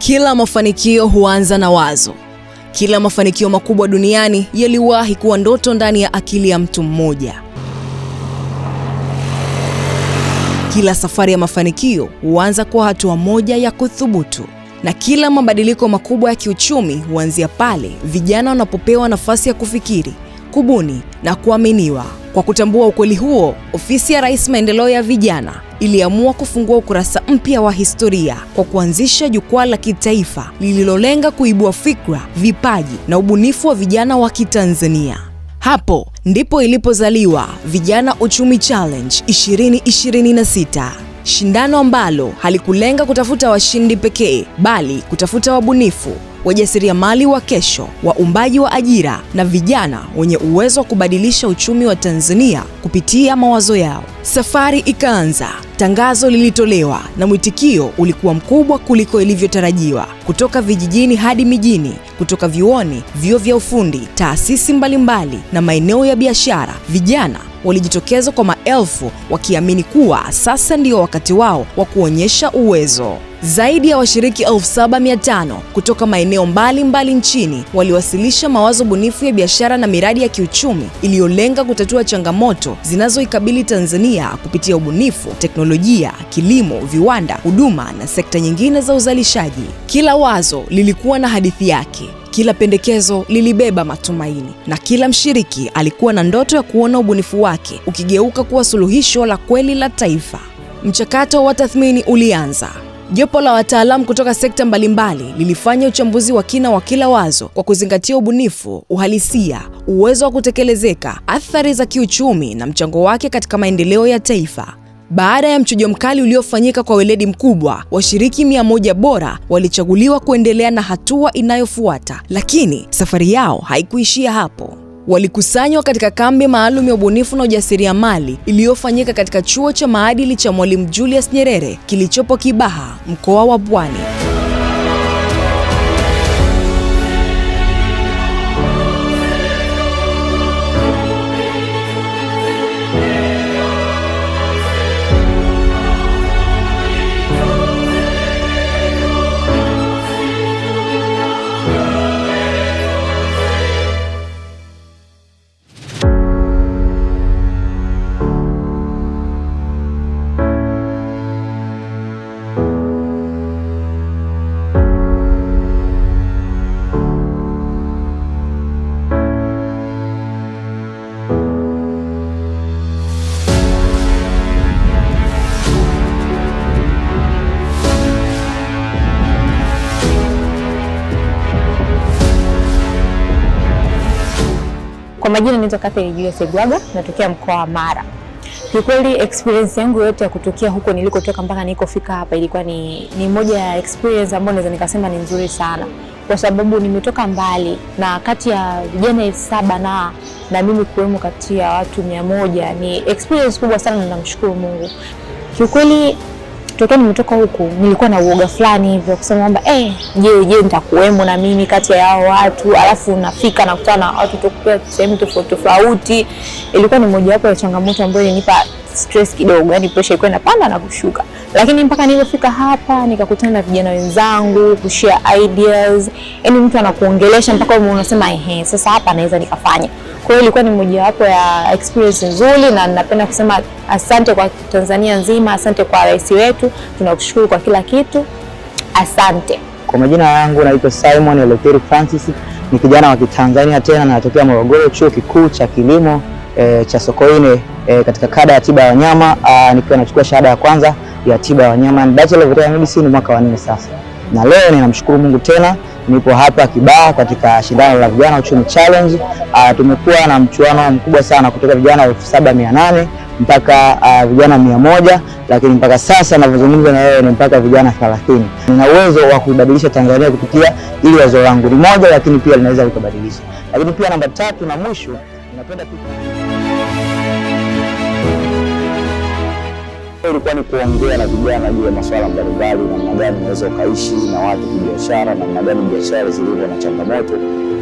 Kila mafanikio huanza na wazo. Kila mafanikio makubwa duniani yaliwahi kuwa ndoto ndani ya akili ya mtu mmoja. Kila safari ya mafanikio huanza kwa hatua moja ya kuthubutu. Na kila mabadiliko makubwa ya kiuchumi huanzia pale vijana wanapopewa nafasi ya kufikiri, kubuni na kuaminiwa. Kwa kutambua ukweli huo, Ofisi ya Rais Maendeleo ya Vijana iliamua kufungua ukurasa mpya wa historia kwa kuanzisha jukwaa la kitaifa lililolenga kuibua fikra, vipaji na ubunifu wa vijana wa Kitanzania. Hapo ndipo ilipozaliwa Vijana Uchumi Challenge 2026. Shindano ambalo halikulenga kutafuta washindi pekee, bali kutafuta wabunifu, wajasiriamali wa kesho, waumbaji wa ajira na vijana wenye uwezo wa kubadilisha uchumi wa Tanzania kupitia mawazo yao. Safari ikaanza, tangazo lilitolewa na mwitikio ulikuwa mkubwa kuliko ilivyotarajiwa. Kutoka vijijini hadi mijini, kutoka vyuoni, vyuo vya ufundi, taasisi mbalimbali na maeneo ya biashara, vijana walijitokeza kwa maelfu wakiamini kuwa sasa ndio wakati wao wa kuonyesha uwezo. Zaidi ya washiriki 7,500 kutoka maeneo mbalimbali nchini waliwasilisha mawazo bunifu ya biashara na miradi ya kiuchumi iliyolenga kutatua changamoto zinazoikabili Tanzania kupitia ubunifu, teknolojia, kilimo, viwanda, huduma na sekta nyingine za uzalishaji. Kila wazo lilikuwa na hadithi yake. Kila pendekezo lilibeba matumaini na kila mshiriki alikuwa na ndoto ya kuona ubunifu wake ukigeuka kuwa suluhisho la kweli la taifa. Mchakato wa tathmini ulianza. Jopo la wataalamu kutoka sekta mbalimbali lilifanya uchambuzi wa kina wa kila wazo kwa kuzingatia ubunifu, uhalisia, uwezo wa kutekelezeka, athari za kiuchumi na mchango wake katika maendeleo ya taifa. Baada ya mchujo mkali uliofanyika kwa weledi mkubwa, washiriki 100 bora walichaguliwa kuendelea na hatua inayofuata. Lakini safari yao haikuishia hapo. Walikusanywa katika kambi maalum ya ubunifu na ujasiriamali iliyofanyika katika Chuo cha Maadili cha Mwalimu Julius Nyerere kilichopo Kibaha, mkoa wa Pwani. Kwa majina naitwa Catherine Julius Egwaga, natokea mkoa wa Mara. Kiukweli experience yangu yote ya kutokea huko nilikotoka mpaka nilikofika hapa ilikuwa ni moja ya experience ambayo naweza nikasema ni nzuri sana. Kwa sababu nimetoka mbali na kati ya vijana 7,000 na mimi kuwemo kati ya watu 100, ni experience kubwa sana na namshukuru Mungu. Kiukweli tokea nimetoka huku nilikuwa na uoga fulani hivyo kusema kwamba je nitakuwemo na mimi kati ya hao watu, alafu nafika nakutana na watu tokea sehemu tofauti. Ilikuwa ni moja wapo ya changamoto ambayo ilinipa stress kidogo, yani pressure ilikuwa inapanda na kushuka. Lakini mpaka nilipofika hapa nikakutana na vijana wenzangu, kushare ideas, yani mtu anakuongelesha mpaka unasema sasa hapa naweza nikafanya. Kwa hiyo ilikuwa ni moja wapo ya experience nzuri na napenda kusema asante kwa Tanzania nzima, asante kwa rais wetu, tunakushukuru kwa kila kitu. Asante. Kwa majina yangu naitwa Simon Eleutheri Francis, ni kijana wa Kitanzania tena na natokea Morogoro, Chuo Kikuu cha Kilimo cha Sokoine katika kada ya tiba ya wanyama, nikiwa nachukua shahada ya kwanza ya tiba ya wanyama, ni Bachelor of Veterinary Medicine mwaka wa 4 sasa. Na leo ninamshukuru Mungu tena nipo hapa Kibaha katika shindano la Vijana Uchumi Challenge. Tumekuwa na mchuano mkubwa sana kutoka vijana 7,800 mpaka vijana 100, lakini mpaka sasa ninavyozungumza na wewe ni mpaka vijana 30. Nina uwezo wa kubadilisha Tanzania kupitia ili wazo langu. Ni moja, lakini pia linaweza kubadilisha. Lakini pia namba 3 na mwisho, ninapenda ilikuwa ni kuongea na vijana juu ya masuala mbalimbali, namna gani unaweza ukaishi na watu kibiashara, namna gani biashara zilivyo na changamoto.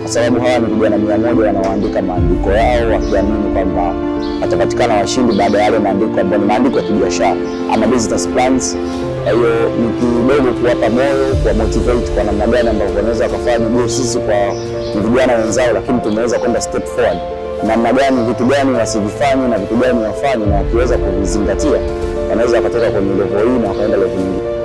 kwa sababu hawa ni vijana 100 wanaoandika maandiko yao wakiamini kwamba watapatikana washindi baada ya yale maandiko ambayo ni maandiko ya kibiashara ama business plans. Kwa hiyo ni kidogo kuwapa moyo, kuwa motivate kwa namna gani ambavyo wanaweza kufanya. Ndio sisi kwa vijana wenzao, lakini tumeweza kwenda step forward, namna gani, vitu gani wasivifanye na vitu gani wafanye, na wakiweza kuvizingatia wanaweza wakatoka kwenye level hii na wakaenda level nyingine.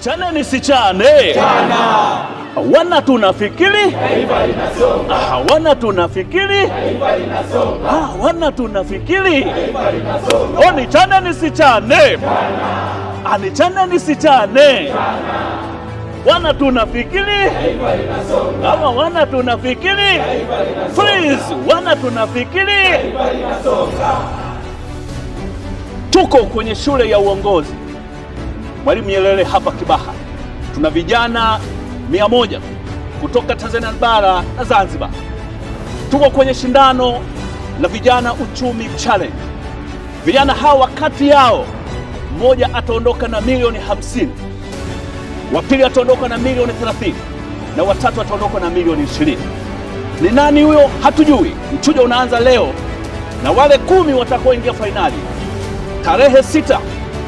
Nichane nisichane, chana. Wana tunafikiri taifa linasonga. Wana tunafikiri taifa linasonga. Wana tunafikiri taifa linasonga. Oh, nichane nisichane, chana. Nichane nisichane, chana. Wana tunafikiri taifa linasonga. Ama wana tunafikiri taifa linasonga. Freeze, wana tunafikiri taifa linasonga. Tuko kwenye shule ya uongozi Mwalimu Nyerere hapa Kibaha. Tuna vijana 100 kutoka Tanzania bara na Zanzibar. Tuko kwenye shindano la vijana uchumi challenge. Vijana hawa kati yao mmoja ataondoka na milioni 50, wa pili ataondoka na milioni 30 na watatu ataondoka na milioni 20. Ni nani huyo? Hatujui. Mchujo unaanza leo na wale 10 watakaoingia fainali tarehe 6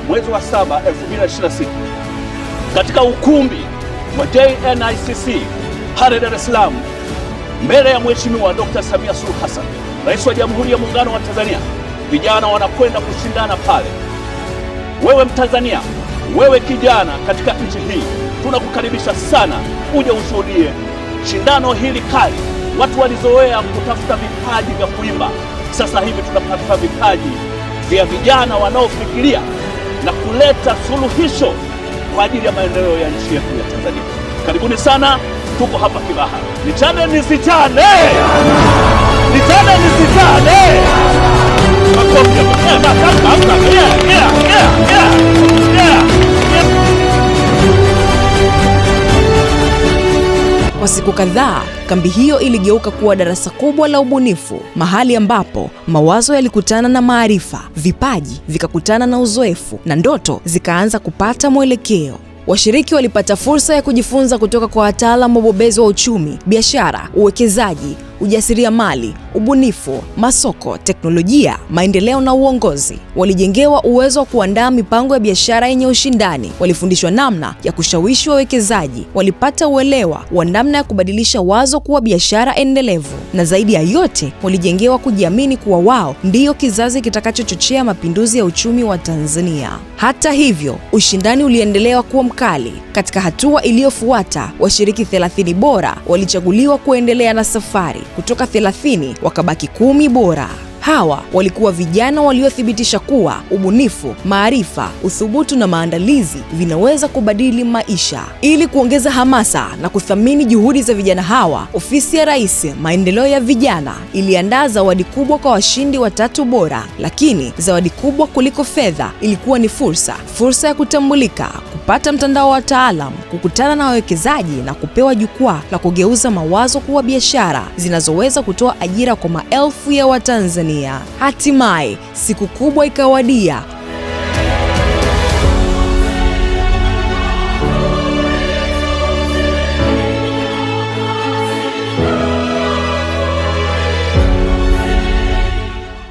mwezi wa 7 2026 katika ukumbi wa JNICC Hare Dar es Salaam, mbele ya Mheshimiwa Dr. Samia Suluhu Hassan, Rais wa Jamhuri ya Muungano wa Tanzania. Vijana wanakwenda kushindana pale. Wewe Mtanzania, wewe kijana katika nchi hii, tunakukaribisha sana uje ushuhudie shindano hili kali. Watu walizoea kutafuta vipaji vya kuimba, sasa hivi tunapata vipaji vya vijana wanaofikiria na kuleta suluhisho kwa ajili ya maendeleo ya nchi yetu ya Tanzania. Karibuni sana, tuko hapa Kibaha. Nichane nisichane, nichane nisichane. Makofi Kwa siku kadhaa, kambi hiyo iligeuka kuwa darasa kubwa la ubunifu, mahali ambapo mawazo yalikutana na maarifa, vipaji vikakutana na uzoefu, na ndoto zikaanza kupata mwelekeo. Washiriki walipata fursa ya kujifunza kutoka kwa wataalamu wabobezi wa uchumi, biashara, uwekezaji, ujasiriamali, ubunifu, masoko, teknolojia, maendeleo na uongozi. Walijengewa uwezo wa kuandaa mipango ya biashara yenye ushindani, walifundishwa namna ya kushawishi wawekezaji, walipata uelewa wa namna ya kubadilisha wazo kuwa biashara endelevu, na zaidi ya yote walijengewa kujiamini kuwa wao ndiyo kizazi kitakachochochea mapinduzi ya uchumi wa Tanzania. Hata hivyo, ushindani uliendelea kuwa mkali. Katika hatua iliyofuata, washiriki 30 bora walichaguliwa kuendelea na safari. Kutoka 30 wakabaki 10 bora. Hawa walikuwa vijana waliothibitisha kuwa ubunifu, maarifa, uthubutu na maandalizi vinaweza kubadili maisha. Ili kuongeza hamasa na kuthamini juhudi za vijana hawa, Ofisi ya Rais Maendeleo ya Vijana iliandaa zawadi kubwa kwa washindi 3 bora. Lakini zawadi kubwa kuliko fedha ilikuwa ni fursa ya kutambulika, kupata mtandao wa wataalamu, kukutana na wawekezaji na kupewa jukwaa la kugeuza mawazo kuwa biashara zinazoweza kutoa ajira kwa maelfu ya Watanzania. Hatimaye siku kubwa ikawadia.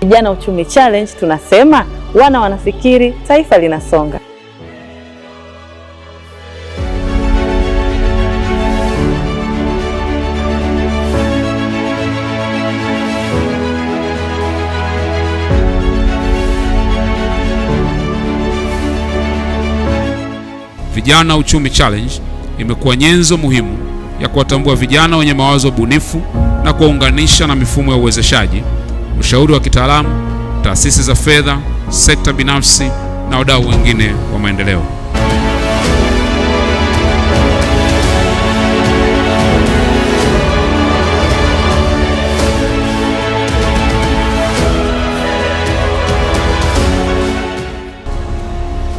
Vijana Uchumi Challenge tunasema wana wanafikiri, taifa linasonga. Vijana Uchumi Challenge imekuwa nyenzo muhimu ya kuwatambua vijana wenye mawazo bunifu, na kuwaunganisha na mifumo ya uwezeshaji, ushauri wa kitaalamu, taasisi za fedha, sekta binafsi na wadau wengine wa maendeleo.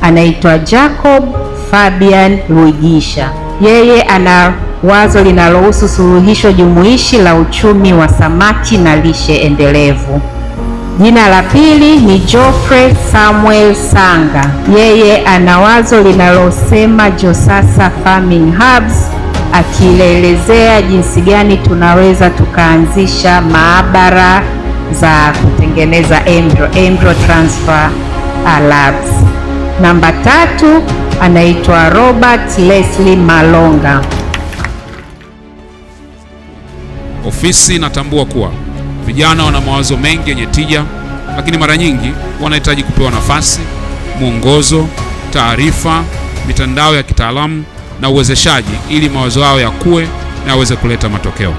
Anaitwa Jacob Fabian Luigisha. Yeye ana wazo linalohusu suluhisho jumuishi la uchumi wa samaki na lishe endelevu. Jina la pili ni Geoffrey Samuel Sanga. Yeye ana wazo linalosema Josasa Farming Hubs, akielezea jinsi gani tunaweza tukaanzisha maabara za kutengeneza embryo transfer labs. Namba 3 anaitwa Robert Leslie Malonga. Ofisi inatambua kuwa vijana wana mawazo mengi yenye tija, lakini mara nyingi wanahitaji kupewa nafasi, mwongozo, taarifa, mitandao ya kitaalamu na uwezeshaji ili mawazo yao yakue na yaweze kuleta matokeo.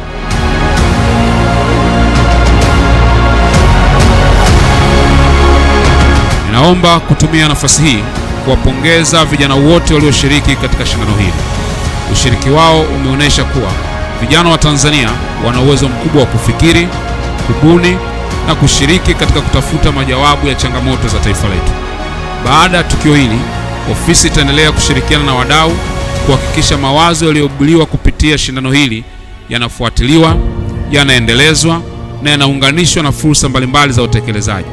Ninaomba kutumia nafasi hii kuwapongeza vijana wote walioshiriki katika shindano hili. Ushiriki wao umeonyesha kuwa vijana wa Tanzania wana uwezo mkubwa wa kufikiri, kubuni na kushiriki katika kutafuta majawabu ya changamoto za taifa letu. Baada ya tukio hili, ofisi itaendelea kushirikiana na wadau kuhakikisha mawazo yaliyoibuliwa kupitia shindano hili yanafuatiliwa, yanaendelezwa na yanaunganishwa na fursa mbalimbali za utekelezaji.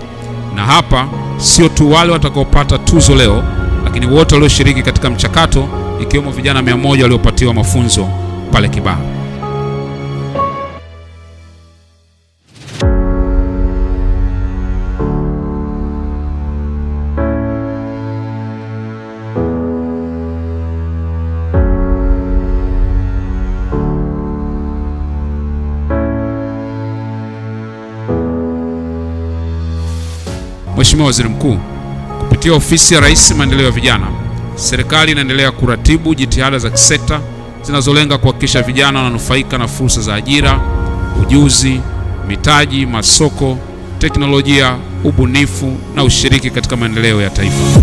Na hapa sio tu wale watakaopata tuzo leo, lakini wote walioshiriki katika mchakato, ikiwemo vijana 100 waliopatiwa mafunzo pale Kibaha. Mheshimiwa Waziri Mkuu, kupitia Ofisi ya Rais Maendeleo ya Vijana, serikali inaendelea kuratibu jitihada za kisekta zinazolenga kuhakikisha vijana wananufaika na fursa za ajira, ujuzi, mitaji, masoko, teknolojia, ubunifu na ushiriki katika maendeleo ya taifa.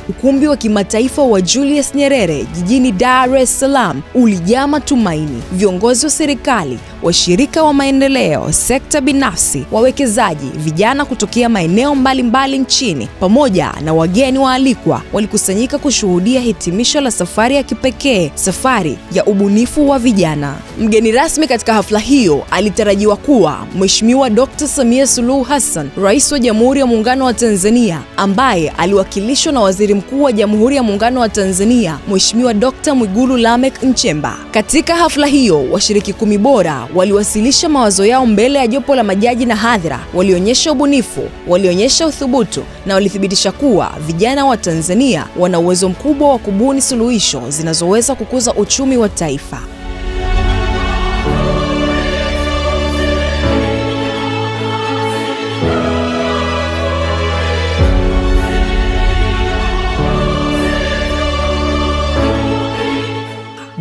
Ukumbi wa kimataifa wa Julius Nyerere jijini Dar es Salaam ulijaa matumaini. Viongozi wa serikali, washirika wa maendeleo, sekta binafsi, wawekezaji, vijana kutokea maeneo mbalimbali nchini pamoja na wageni waalikwa walikusanyika kushuhudia hitimisho la safari ya kipekee, safari ya ubunifu wa vijana. Mgeni rasmi katika hafla hiyo alitarajiwa kuwa Mheshimiwa Dr. Samia Suluhu Hassan, Rais wa Jamhuri ya Muungano wa Tanzania, ambaye aliwakilishwa na Waziri Mkuu wa Jamhuri ya Muungano wa Tanzania, Mheshimiwa Dr. Mwigulu Lameck Nchemba. Katika hafla hiyo, washiriki 10 bora waliwasilisha mawazo yao mbele ya jopo la majaji na hadhira. Walionyesha ubunifu, walionyesha uthubutu na walithibitisha kuwa vijana wa Tanzania wana uwezo mkubwa wa kubuni suluhisho zinazoweza kukuza uchumi wa taifa.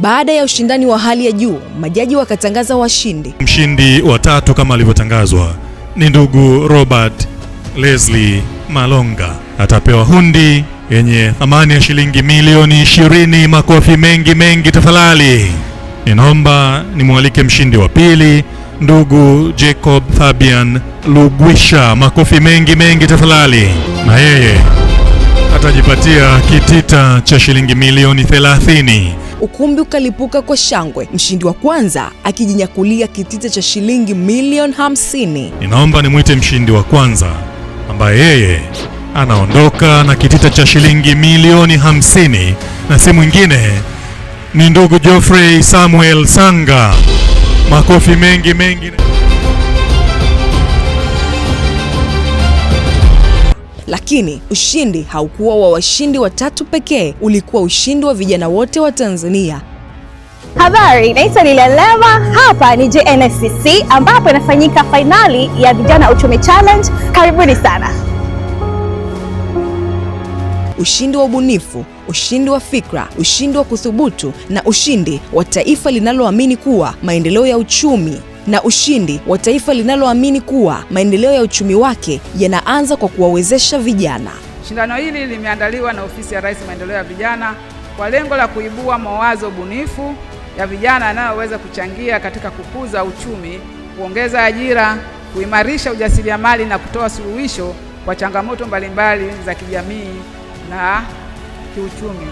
Baada ya ushindani wa hali ya juu, majaji wakatangaza washindi. Mshindi wa 3 kama alivyotangazwa ni ndugu Robert Leslie Malonga. Atapewa hundi yenye thamani ya shilingi milioni 20. Makofi mengi tafadhali. Ninaomba nimwalike mshindi wa 2, ndugu Jacob Fabian Luigisha. Makofi mengi tafadhali. Na yeye atajipatia kitita cha shilingi milioni 30. Ukumbi ukalipuka kwa shangwe, mshindi wa kwanza akijinyakulia kitita cha shilingi milioni 50. Ninaomba nimwite mshindi wa kwanza ambaye yeye anaondoka na kitita cha shilingi milioni 50, na si mwingine ni ndugu Geoffrey Samuel Sanga. Makofi mengi. Lakini ushindi haukuwa wa washindi watatu pekee, ulikuwa ushindi wa vijana wote wa Tanzania. Habari, naitwa Lilian Lema. Hapa ni JNSCC ambapo inafanyika fainali ya Vijana Uchumi Challenge. Karibuni sana. ushindi wa ubunifu, ushindi wa fikra, ushindi wa kuthubutu na ushindi wa taifa linaloamini kuwa maendeleo ya uchumi wake yanaanza kwa kuwawezesha vijana. Shindano hili limeandaliwa na Ofisi ya Rais Maendeleo ya Vijana kwa lengo la kuibua mawazo bunifu ya vijana yanayoweza kuchangia katika kukuza uchumi, kuongeza ajira, kuimarisha ujasiriamali na kutoa suluhisho kwa changamoto mbalimbali za kijamii na kiuchumi.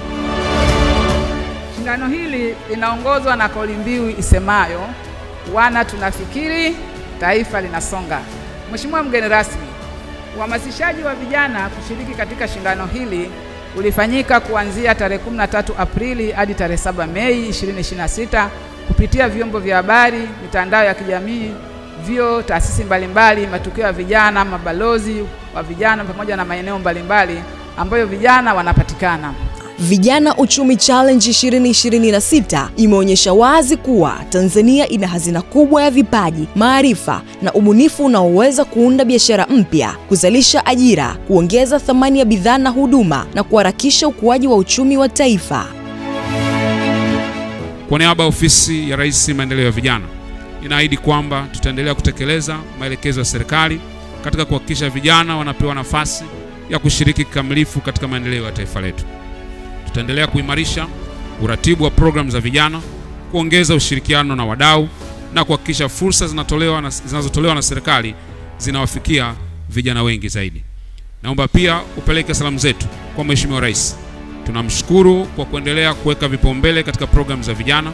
Shindano hili linaongozwa na kauli mbiu isemayo wana tunafikiri, taifa linasonga. Mheshimiwa mgeni rasmi, uhamasishaji wa vijana kushiriki katika shindano hili ulifanyika kuanzia tarehe 13 Aprili hadi tarehe 7 Mei 2026 kupitia vyombo vya habari, mitandao ya kijamii, vyuo, taasisi mbalimbali, matukio ya vijana, mabalozi wa vijana pamoja na maeneo mbalimbali ambayo vijana wanapatikana. Vijana Uchumi Challenge 2026 imeonyesha wazi kuwa Tanzania ina hazina kubwa ya vipaji, maarifa na ubunifu unaoweza kuunda biashara mpya, kuzalisha ajira, kuongeza thamani ya bidhaa na huduma na kuharakisha ukuaji wa uchumi wa taifa. Kwa niaba ya Ofisi ya Rais Maendeleo ya Vijana, ninaahidi kwamba tutaendelea kutekeleza maelekezo ya serikali katika kuhakikisha vijana wanapewa nafasi ya kushiriki kikamilifu katika maendeleo ya taifa letu. Tutaendelea kuimarisha uratibu wa programu za vijana, kuongeza ushirikiano na wadau na kuhakikisha fursa zinazotolewa na serikali zinawafikia vijana wengi zaidi. Naomba pia upeleke salamu zetu kwa Mheshimiwa Rais. Tunamshukuru kwa kuendelea kuweka vipaumbele katika programu za vijana,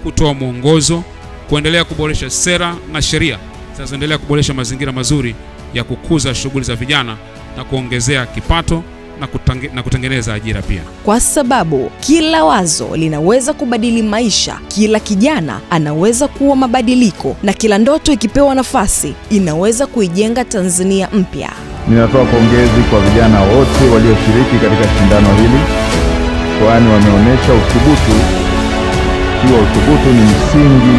kutoa mwongozo, kuendelea kuboresha sera na sheria zinazoendelea kuboresha mazingira mazuri ya kukuza shughuli za vijana na kuongezea kipato na kutengeneza ajira pia. Kwa sababu kila wazo linaweza kubadili maisha, kila kijana anaweza kuwa mabadiliko, na kila ndoto ikipewa nafasi inaweza kuijenga Tanzania mpya. Ninatoa pongezi kwa vijana wote walioshiriki katika shindano hili, kwani wameonyesha uthubutu. Ikiwa uthubutu ni msingi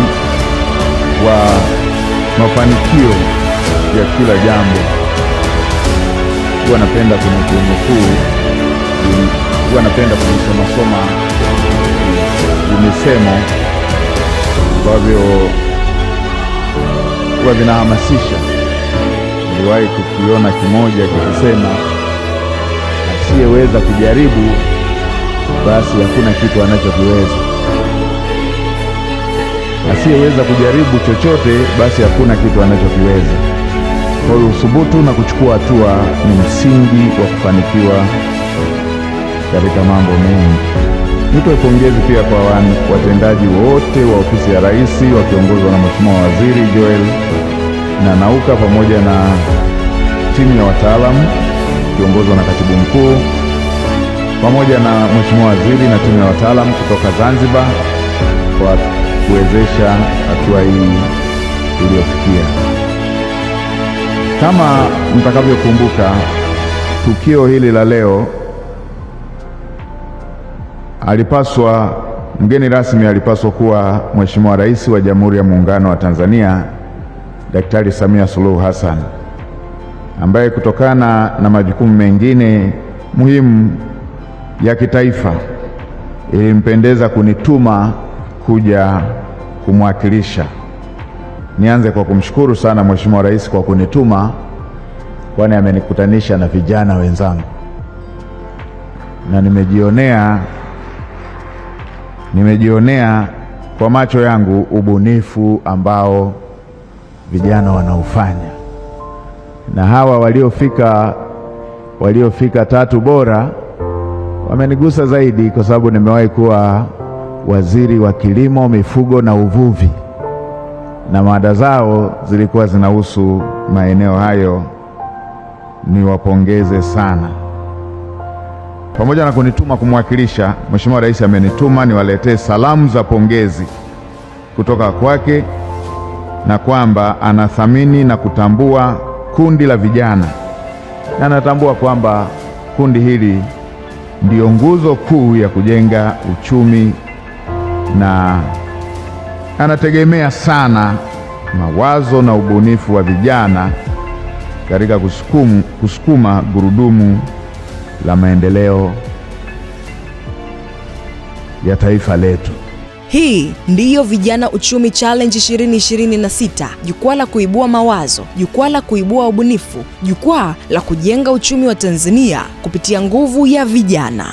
wa mafanikio ya kila jambo. Huwa napenda kunukuu, huwa napenda kusoma misemo ambavyo huwa vinahamasisha. Niliwahi kukiona kimoja kikisema, asiyeweza kujaribu basi hakuna kitu anachokiweza. Asiyeweza kujaribu chochote basi hakuna kitu anachokiweza. Kwa hiyo uthubutu na kuchukua hatua ni msingi wa kufanikiwa katika mambo mengi. Nitoe pongezi pia kwa watendaji wote wa Ofisi ya Rais wakiongozwa na Mheshimiwa Waziri Joel na Nauka pamoja na timu ya wataalamu kiongozwa na Katibu Mkuu pamoja na Mheshimiwa Waziri na timu ya wataalamu kutoka Zanzibar kwa kuwezesha hatua hii iliyofikia. Kama mtakavyokumbuka, tukio hili la leo mgeni rasmi alipaswa kuwa Mheshimiwa Rais wa Jamhuri ya Muungano wa Tanzania Daktari Samia Suluhu Hassan, ambaye kutokana na majukumu mengine muhimu ya kitaifa ilimpendeza kunituma kuja kumwakilisha. Nianze kwa kumshukuru sana Mheshimiwa Rais kwa kunituma, kwani amenikutanisha na vijana wenzangu na nimejionea kwa macho yangu ubunifu ambao vijana wanaufanya. Na hawa waliofika tatu bora wamenigusa zaidi, kwa sababu nimewahi kuwa waziri wa kilimo, mifugo na uvuvi, na mada zao zilikuwa zinahusu maeneo hayo. Niwapongeze sana. Pamoja na kunituma kumwakilisha, Mheshimiwa Rais amenituma niwaletee salamu za pongezi kutoka kwake, na kwamba anathamini na kutambua kundi la vijana, na anatambua kwamba kundi hili ndio nguzo kuu ya kujenga uchumi, na anategemea sana mawazo na ubunifu wa vijana katika kusukuma gurudumu la maendeleo ya taifa letu. Hii ndiyo Vijana Uchumi Challenge 2026, jukwaa la kuibua mawazo, jukwaa la kuibua ubunifu, jukwaa la kujenga uchumi wa Tanzania kupitia nguvu ya vijana.